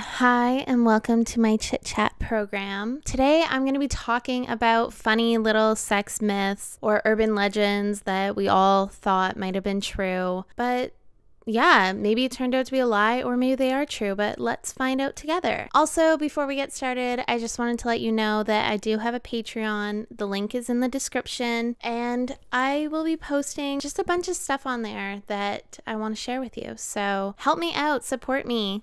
Hi, and welcome to my Chit Chat program. Today, I'm going to be talking about funny little sex myths or urban legends that we all thought might have been true. But yeah, maybe it turned out to be a lie, or maybe they are true, but let's find out together. Also, before we get started, I just wanted to let you know that I do have a Patreon. The link is in the description, and I will be posting just a bunch of stuff on there that I want to share with you. So help me out, support me.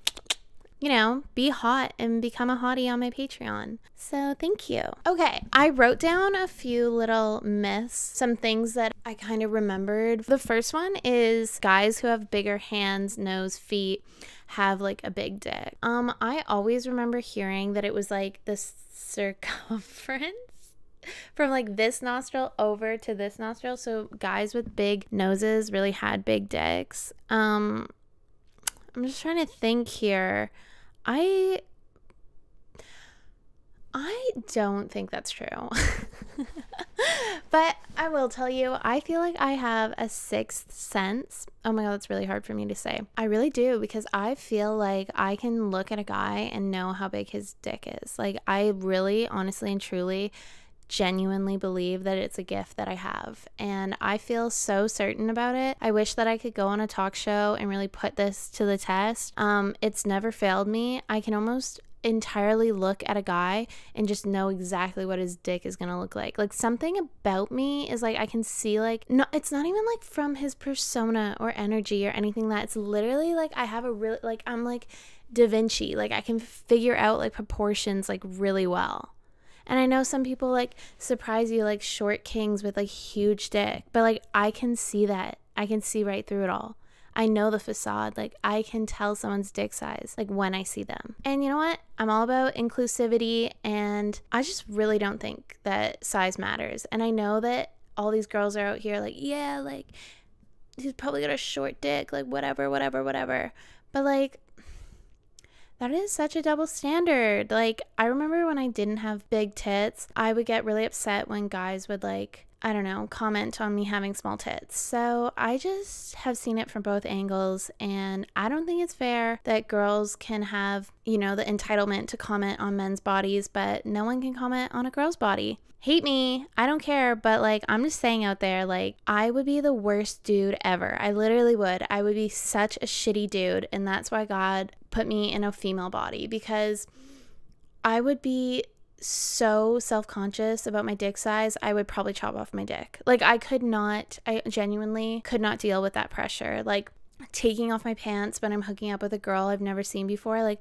You know, be hot and become a hottie on my Patreon. So thank you. Okay, I wrote down a few little myths, some things that I kind of remembered. The first one is guys who have bigger hands, nose, feet have like a big dick. I always remember hearing that it was like the circumference from like this nostril over to this nostril. So guys with big noses really had big dicks. I'm just trying to think here. I don't think that's true. But I will tell you, I feel like I have a sixth sense. Oh my God, that's really hard for me to say. I really do, because I feel like I can look at a guy and know how big his dick is. Like, I really, honestly and truly genuinely believe that it's a gift that I have, and I feel so certain about it. I wish that I could go on a talk show and really put this to the test. It's never failed me. I can almost entirely look at a guy and just know exactly what his dick is gonna look like. Like, something about me is like, I can see, like, no, it's not even like from his persona or energy or anything. That it's literally like I have a really, like, I'm like Da Vinci. Like, I can figure out like proportions like really well. And I know some people like surprise you, like short kings with like huge dick, but like I can see that. I can see right through it all. I know the facade. Like, I can tell someone's dick size like when I see them. And you know what? I'm all about inclusivity, and I just really don't think that size matters. And I know that all these girls are out here like, yeah, like he's probably got a short dick, like whatever. But like, that is such a double standard. Like, I remember when I didn't have big tits, I would get really upset when guys would, like, I don't know, comment on me having small tits. So I just have seen it from both angles, and I don't think it's fair that girls can have, you know, the entitlement to comment on men's bodies, but no one can comment on a girl's body. Hate me, I don't care, but like, I'm just saying out there, like, I would be the worst dude ever. I literally would. I would be such a shitty dude, and that's why God put me in a female body, because I would be so self-conscious about my dick size. I would probably chop off my dick. Like, I genuinely could not deal with that pressure. Like, taking off my pants when I'm hooking up with a girl I've never seen before, like,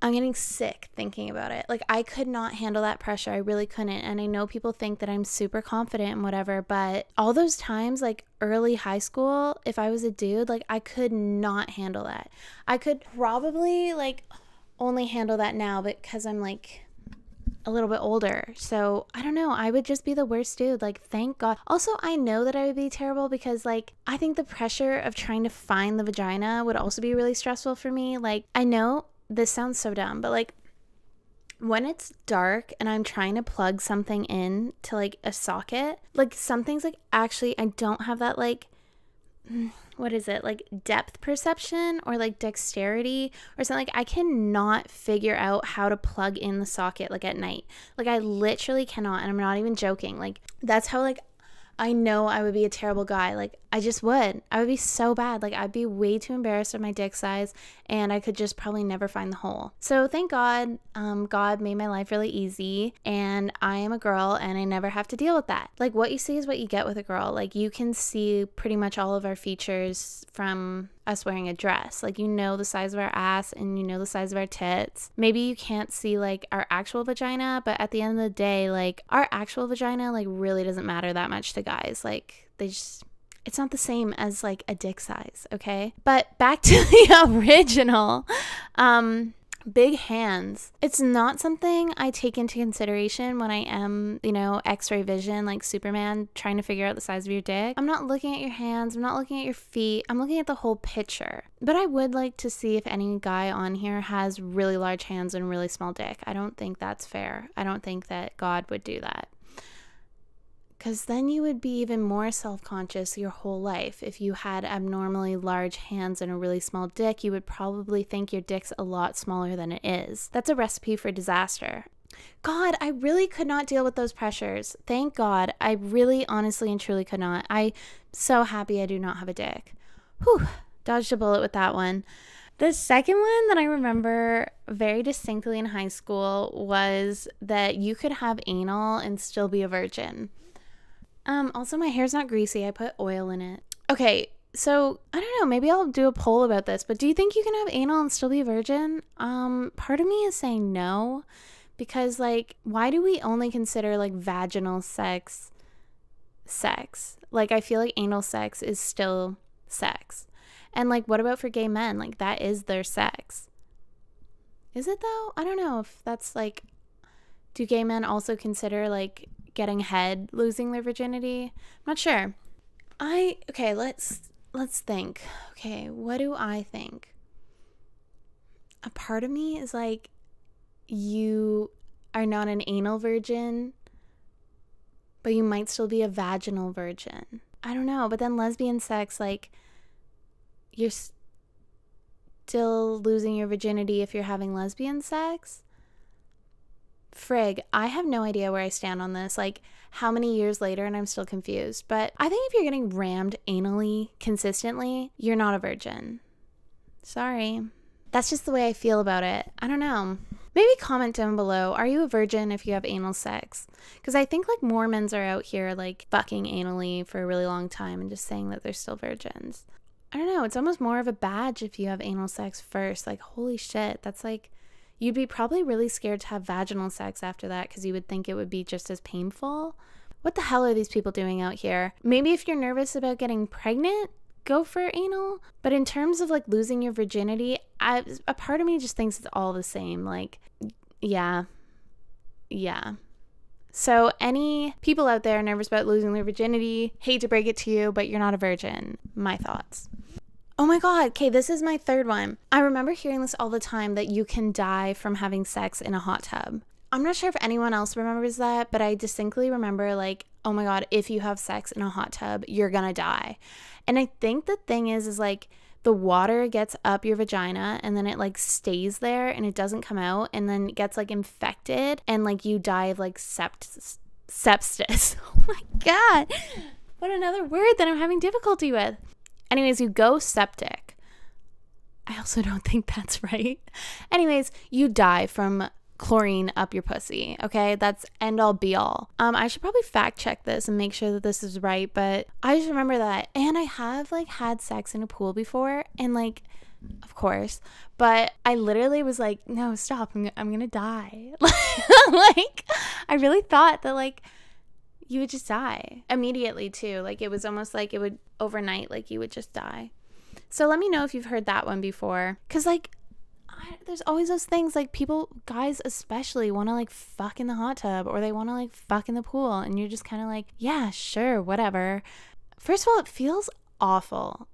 I'm getting sick thinking about it. Like, I could not handle that pressure. I really couldn't. And I know people think that I'm super confident and whatever, but all those times, like early high school, if I was a dude, like, I could not handle that. I could probably like only handle that now because I'm like a little bit older. So I don't know, I would just be the worst dude. Like, thank God. Also, I know that I would be terrible because like, I think the pressure of trying to find the vagina would also be really stressful for me. Like, I know this sounds so dumb, but like, when it's dark and I'm trying to plug something in to like a socket, like something's like, actually, I don't have that like, what is it, like depth perception or like dexterity or something. Like, I cannot figure out how to plug in the socket like at night. Like, I literally cannot, and I'm not even joking. Like, that's how like I know I would be a terrible guy. Like, I would be so bad. Like, I'd be way too embarrassed of my dick size, and I could just probably never find the hole. So thank God, God made my life really easy, and I am a girl and I never have to deal with that. Like, what you see is what you get with a girl. Like, you can see pretty much all of our features from us wearing a dress. Like, you know the size of our ass and you know the size of our tits. Maybe you can't see like our actual vagina, but at the end of the day, like, our actual vagina like really doesn't matter that much to guys. Like, it's not the same as like a dick size, okay? But back to the original, big hands. It's not something I take into consideration when I am, you know, x-ray vision like Superman trying to figure out the size of your dick. I'm not looking at your hands, I'm not looking at your feet, I'm looking at the whole picture. But I would like to see if any guy on here has really large hands and really small dick. I don't think that's fair. I don't think that God would do that, because then you would be even more self-conscious your whole life. If you had abnormally large hands and a really small dick, you would probably think your dick's a lot smaller than it is. That's a recipe for disaster. God, I really could not deal with those pressures. Thank God. I really, honestly, and truly could not. I'm so happy I do not have a dick. Whew, dodged a bullet with that one. The second one that I remember very distinctly in high school was that you could have anal and still be a virgin. Also, my hair's not greasy. I put oil in it. Okay, so I don't know. Maybe I'll do a poll about this, but do you think you can have anal and still be a virgin? Part of me is saying no, because like, why do we only consider like vaginal sex? Like, I feel like anal sex is still sex. And like, what about for gay men? Like, that is their sex. Is it though? I don't know if that's like, do gay men also consider like getting head losing their virginity? I'm not sure. Okay, let's think. Okay, what do I think? A part of me is like, you are not an anal virgin, but you might still be a vaginal virgin. I don't know, but then lesbian sex, like, you're still losing your virginity if you're having lesbian sex? Frig, I have no idea where I stand on this, like how many years later, and I'm still confused. But I think if you're getting rammed anally consistently, you're not a virgin. Sorry. That's just the way I feel about it. I don't know. Maybe comment down below, are you a virgin if you have anal sex? Because I think like Mormons are out here like fucking anally for a really long time and just saying that they're still virgins. I don't know, it's almost more of a badge if you have anal sex first. Like, holy shit, that's like, you'd be probably really scared to have vaginal sex after that because you would think it would be just as painful. What the hell are these people doing out here? Maybe if you're nervous about getting pregnant, go for anal. But in terms of like losing your virginity, a part of me just thinks it's all the same. Like, yeah. So any people out there nervous about losing their virginity, hate to break it to you, but you're not a virgin. My thoughts. Oh my God. Okay, this is my third one. I remember hearing this all the time, that you can die from having sex in a hot tub. I'm not sure if anyone else remembers that, but I distinctly remember like, oh my God, if you have sex in a hot tub, you're gonna die. And I think the thing is like the water gets up your vagina and then it like stays there and it doesn't come out, and then it gets like infected and like you die of like sepsis. Oh my God. What another word that I'm having difficulty with. Anyways, you go septic. I also don't think that's right. Anyways, you die from chlorine up your pussy. Okay, that's end all be all. I should probably fact check this and make sure that this is right, but I just remember that. And I have like had sex in a pool before, and like, of course, but I literally was like, no, stop, I'm gonna die. Like, I really thought that like you would just die immediately too. Like, it was almost like it would overnight, like you would just die. So let me know if you've heard that one before, because like there's always those things like people, guys especially, want to like fuck in the hot tub, or they want to like fuck in the pool, and you're just kind of like, yeah, sure, whatever. First of all, it feels awful.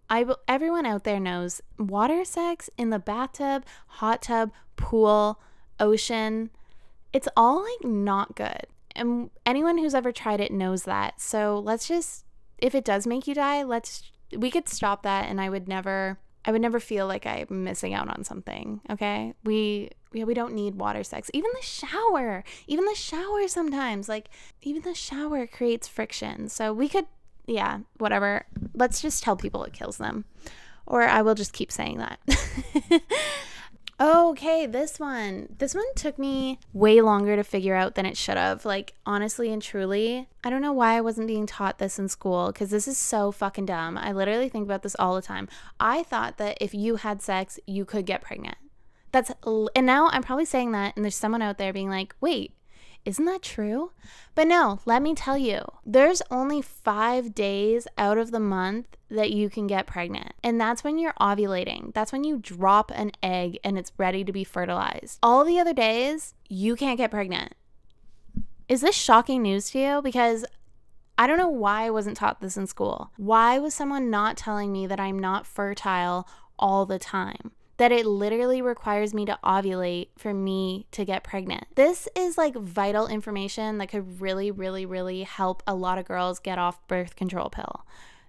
Everyone out there knows water sex in the bathtub, hot tub, pool, ocean, it's all like not good. And anyone who's ever tried it knows that. So let's just, if it does make you die, we could stop that, and I would never feel like I'm missing out on something. Okay, we don't need water sex. Even the shower sometimes, like, even the shower creates friction. So we could, yeah, whatever. Let's just tell people it kills them, or I will just keep saying that. Okay, this one took me way longer to figure out than it should have. Like, honestly and truly, I don't know why I wasn't being taught this in school, because this is so fucking dumb. I literally think about this all the time. I thought that if you had sex, you could get pregnant. And now I'm probably saying that, and there's someone out there being like, wait, isn't that true? But no, let me tell you, there's only 5 days out of the month that you can get pregnant. And that's when you're ovulating. That's when you drop an egg and it's ready to be fertilized. All the other days, you can't get pregnant. Is this shocking news to you? Because I don't know why I wasn't taught this in school. Why was someone not telling me that I'm not fertile all the time? that it literally requires me to ovulate for me to get pregnant. This is like vital information that could really, really, really help a lot of girls get off birth control pill.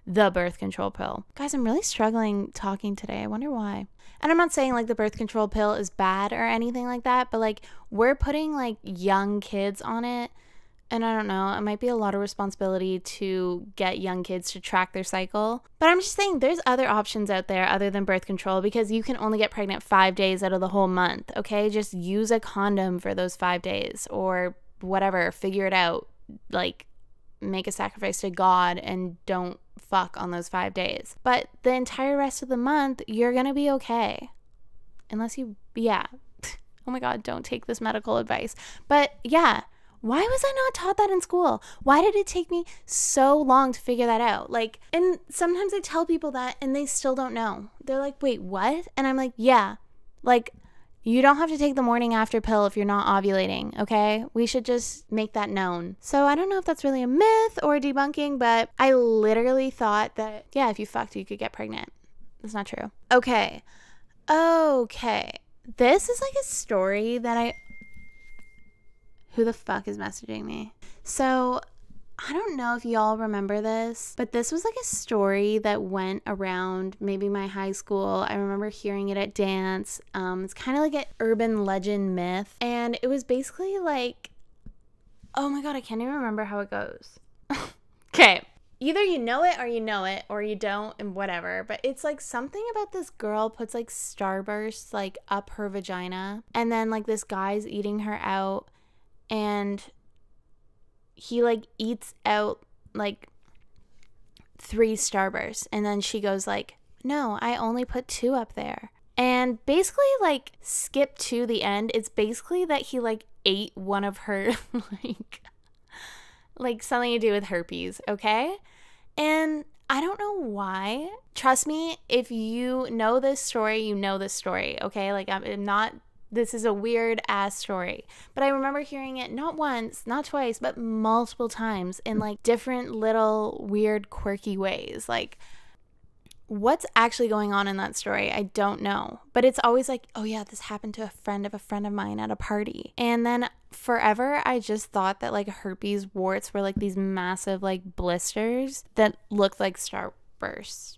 The birth control pill. Guys, I'm really struggling talking today. I wonder why. And I'm not saying like the birth control pill is bad or anything like that, but like we're putting like young kids on it. And I don't know, it might be a lot of responsibility to get young kids to track their cycle. But I'm just saying there's other options out there other than birth control, because you can only get pregnant 5 days out of the whole month, okay? Just use a condom for those 5 days or whatever. Figure it out. Like, make a sacrifice to God and don't fuck on those 5 days. But the entire rest of the month, you're going to be okay. Unless you, yeah. Oh my God, don't take this medical advice. But yeah. Why was I not taught that in school? Why did it take me so long to figure that out? Like, and sometimes I tell people that and they still don't know. They're like, wait, what? And I'm like, yeah, like you don't have to take the morning after pill if you're not ovulating, okay? We should just make that known. So I don't know if that's really a myth or debunking, but I literally thought that, yeah, if you fucked, you could get pregnant. That's not true. Okay. This is like a story that who the fuck is messaging me? So I don't know if y'all remember this, but this was like a story that went around maybe my high school. I remember hearing it at dance. It's kind of like an urban legend myth. And it was basically like, oh my God, I can't even remember how it goes. Okay. Either you know it or you don't and whatever. But it's like something about this girl puts like Starburst like up her vagina. And then like this guy's eating her out. And he like eats out like 3 Starbursts. And then she goes like, no, I only put 2 up there. And basically like skip to the end. It's basically that he like ate one of her like something to do with herpes. Okay. And I don't know why. Trust me, if you know this story, you know this story. Okay. Like I'm not. This is a weird ass story. But I remember hearing it not once, not twice, but multiple times in like different little weird quirky ways. Like what's actually going on in that story, I don't know. But it's always like, oh yeah, this happened to a friend of mine at a party. And then forever I just thought that like herpes warts were like these massive like blisters that looked like starbursts.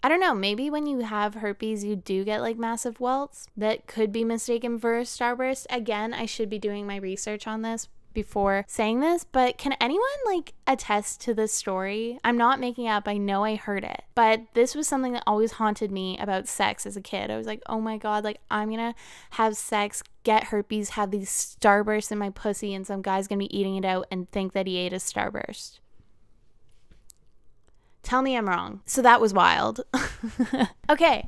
I don't know, maybe when you have herpes, you do get like massive welts that could be mistaken for a starburst. Again, I should be doing my research on this before saying this, but can anyone like attest to this story? I'm not making up. I know I heard it, but this was something that always haunted me about sex as a kid. I was like, oh my God, like I'm gonna have sex, get herpes, have these starbursts in my pussy, and some guy's gonna be eating it out and think that he ate a starburst. Tell me I'm wrong. So that was wild. Okay,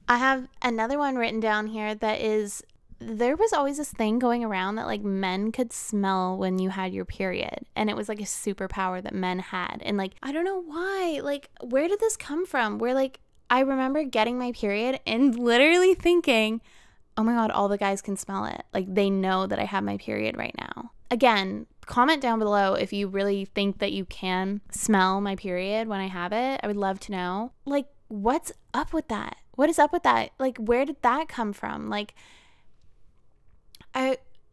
I have another one written down here that is, there was always this thing going around that like men could smell when you had your period. And it was like a superpower that men had. And like, I don't know why. Like, where did this come from? Where like, I remember getting my period and literally thinking, oh my God, all the guys can smell it. Like they know that I have my period right now. Again, comment down below if you really think that you can smell my period when I have it. I would love to know. Like, what's up with that? What is up with that? Like, where did that come from? Like,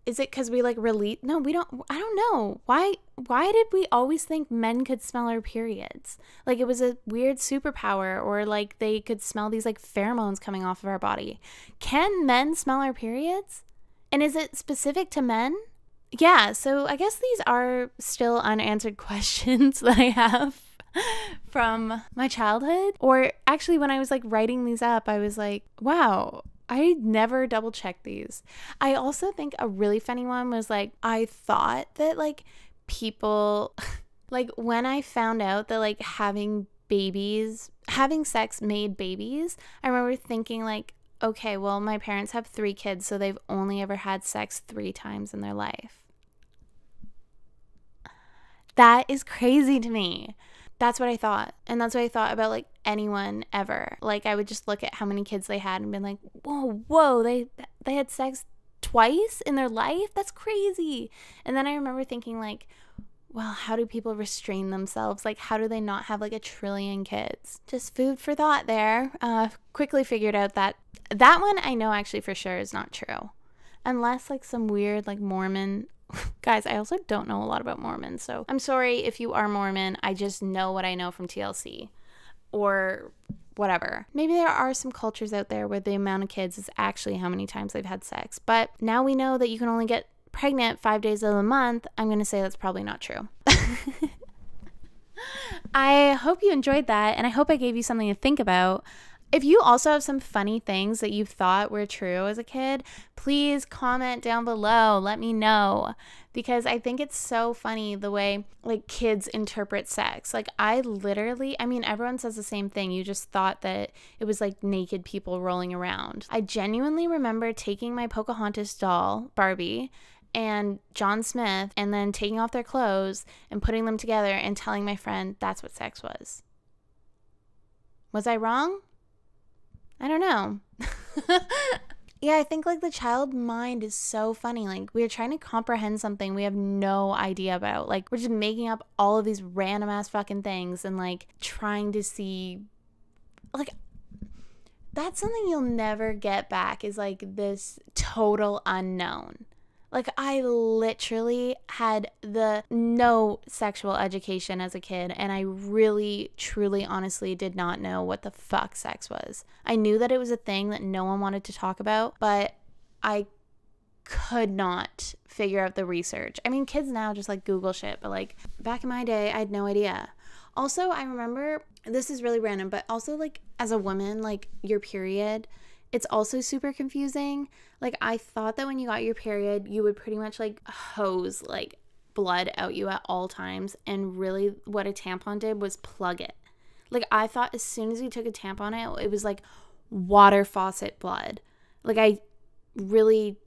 is it because we like release? No, we don't. I don't know. Why did we always think men could smell our periods? Like it was a weird superpower, or like they could smell these like pheromones coming off of our body. Can men smell our periods? And is it specific to men? Yeah, so I guess these are still unanswered questions that I have from my childhood. Or actually, when I was like writing these up, I was like, wow, I never double checked these. I also think a really funny one was like, I thought that like people, like when I found out that like having sex made babies, I remember thinking like, okay, well, my parents have 3 kids, so they've only ever had sex 3 times in their life. That is crazy to me. That's what I thought. And that's what I thought about like anyone ever. Like I would just look at how many kids they had and be like, whoa, they had sex twice in their life? That's crazy. And then I remember thinking like, well, how do people restrain themselves? Like, how do they not have like a trillion kids? Just food for thought there. Quickly figured out that one I know actually for sure is not true. Unless like some weird like Mormon. Guys, I also don't know a lot about Mormons. So I'm sorry if you are Mormon. I just know what I know from TLC or whatever. Maybe there are some cultures out there where the amount of kids is actually how many times they've had sex. But now we know that you can only get pregnant 5 days of the month. I'm going to say that's probably not true. I hope you enjoyed that, and I hope I gave you something to think about. If you also have some funny things that you thought were true as a kid, please comment down below. Let me know, because I think it's so funny the way like kids interpret sex. Like I mean, everyone says the same thing. You just thought that it was like naked people rolling around. I genuinely remember taking my Pocahontas doll, Barbie, and John Smith, and then taking off their clothes and putting them together and telling my friend that's what sex was. Was I wrong? I don't know. Yeah, I think like the child mind is so funny. Like we're trying to comprehend something we have no idea about. Like we're just making up all of these random ass fucking things and like trying to see, like, that's something you'll never get back, is like this total unknown. Like I literally had no sexual education as a kid, and I really, truly, honestly did not know what the fuck sex was. I knew that it was a thing that no one wanted to talk about, but I could not figure out the research. I mean, kids now just like Google shit, but like back in my day, I had no idea. Also, I remember, this is really random, but also like as a woman, like your period, it's also super confusing. Like I thought that when you got your period, you would pretty much like hose like blood out you at all times. And really what a tampon did was plug it. Like I thought as soon as you took a tampon out, it was like water faucet blood. Like I really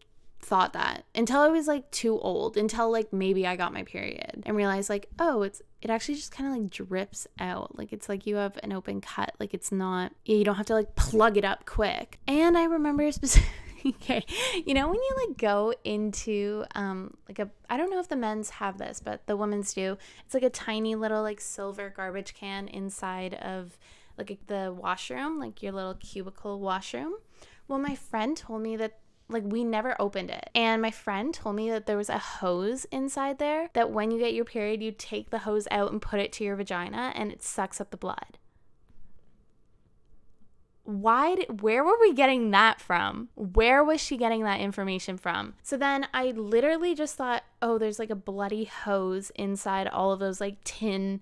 thought that until I was like too old, until like maybe I got my period and realized like, oh, it actually just kind of like drips out. Like it's like you have an open cut. Like it's not, you don't have to like plug it up quick. And I remember okay, you know when you like go into like I don't know if the men's have this, but the women's do. It's like a tiny little like silver garbage can inside of like the washroom, like your little cubicle washroom. Well, my friend told me that like we never opened it. And my friend told me that there was a hose inside there that when you get your period, you take the hose out and put it to your vagina and it sucks up the blood. Where were we getting that from? Where was she getting that information from? So then I literally just thought, oh, there's like a bloody hose inside all of those like tin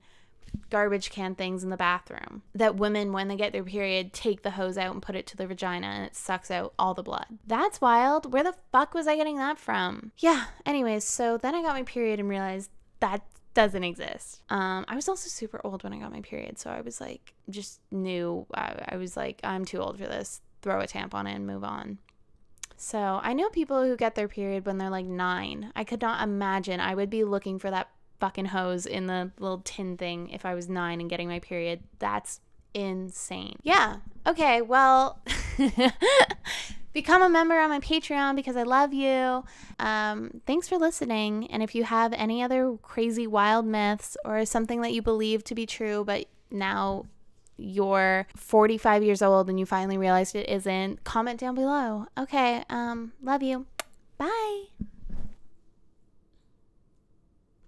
garbage can things in the bathroom that women, when they get their period, take the hose out and put it to their vagina and it sucks out all the blood. That's wild. Where the fuck was I getting that from? Yeah, anyways, so then I got my period and realized that doesn't exist. I was also super old when I got my period, so I was like, just knew, I was like, I'm too old for this. Throw a tampon in and move on. So I know people who get their period when they're like 9. I could not imagine I would be looking for that fucking hose in the little tin thing if I was 9 and getting my period. That's insane. Yeah. Okay, well, become a member on my Patreon because I love you. Thanks for listening. And if you have any other crazy wild myths or something that you believe to be true, but now you're 45 years old and you finally realized it isn't, comment down below. Okay, love you. Bye.